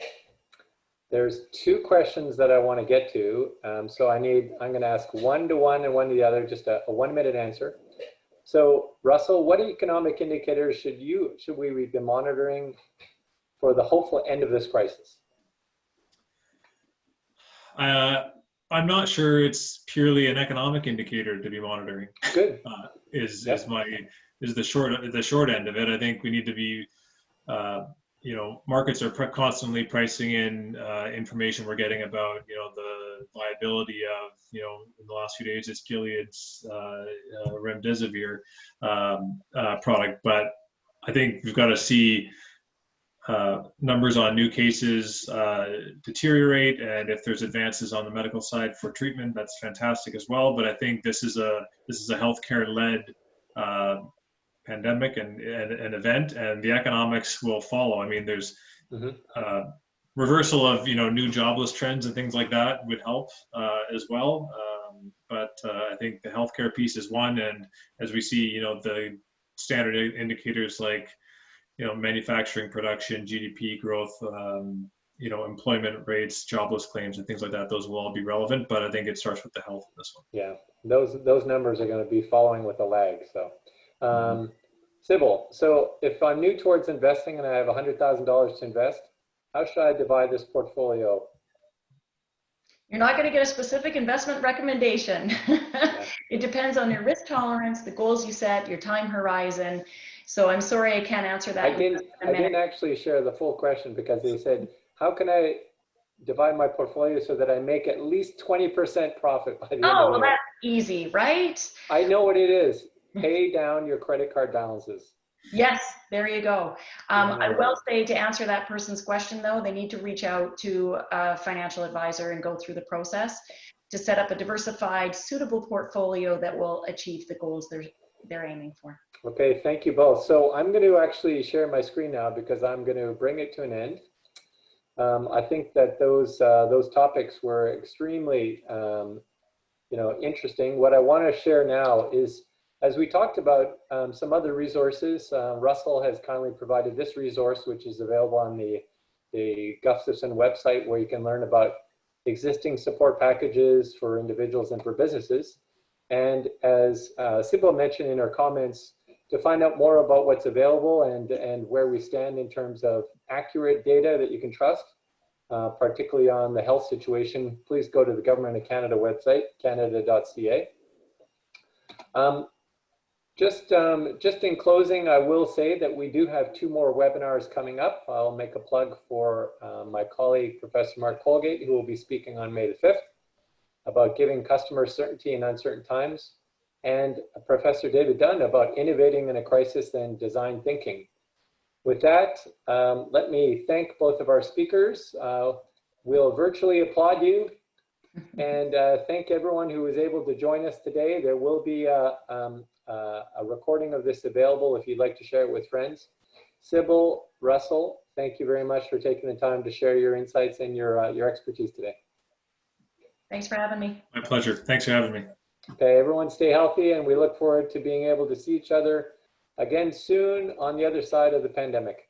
A: There's 2 questions that I want to get to. So I'm going to ask one to one and one to the other, just a 1-minute answer. So Russell, what economic indicators should we be monitoring for the hopeful end of this crisis?
C: I'm not sure it's purely an economic indicator to be monitoring.
A: Good.
C: Is the short end of it. I think we need to be markets are constantly pricing in information we're getting about, the viability of, in the last few days, it's Gilead's remdesivir product. But I think we've got to see numbers on new cases deteriorate, and if there's advances on the medical side for treatment, that's fantastic as well. But I think this is a healthcare-led pandemic and an event, and the economics will follow. I mean, there's reversal of new jobless trends and things like that would help as well. But I think the healthcare piece is one, and as we see, the standard indicators like manufacturing production, GDP growth, employment rates, jobless claims, and things like that, those will all be relevant. But I think it starts with the health in this one.
A: Yeah, those numbers are going to be following with a lag. So. Sybil, so if I'm new towards investing and I have $100,000 to invest, how should I divide this portfolio?
B: You're not going to get a specific investment recommendation. It depends on your risk tolerance, the goals you set, your time horizon. So I'm sorry I can't answer that.
A: I didn't actually share the full question because they said, how can I divide my portfolio so that I make at least 20% profit by the end of the year?
B: Oh, well, that's easy, right?
A: I know what it is. Pay down your credit card balances.
B: Yes, there you go. I will say, to answer that person's question, though, they need to reach out to a financial advisor and go through the process to set up a diversified, suitable portfolio that will achieve the goals they're aiming for.
A: Okay, thank you both. So I'm going to actually share my screen now because I'm going to bring it to an end. I think that those topics were extremely, interesting. What I want to share now is, as we talked about some other resources, Russell has kindly provided this resource, which is available on the Gustavson website, where you can learn about existing support packages for individuals and for businesses. And as Sybil mentioned in her comments, to find out more about what's available and where we stand in terms of accurate data that you can trust, particularly on the health situation, please go to the Government of Canada website, canada.ca. Just in closing, I will say that we do have 2 more webinars coming up. I'll make a plug for my colleague, Professor Mark Colgate, who will be speaking on May the 5th about giving customers certainty in uncertain times, and Professor David Dunn about innovating in a crisis and design thinking. With that, let me thank both of our speakers. We'll virtually applaud you and thank everyone who was able to join us today. There will be a recording of this available if you'd like to share it with friends. Sybil, Russell, thank you very much for taking the time to share your insights and your expertise today.
B: Thanks for having me.
C: My pleasure. Thanks for having me.
A: Okay, everyone stay healthy, and we look forward to being able to see each other again soon on the other side of the pandemic.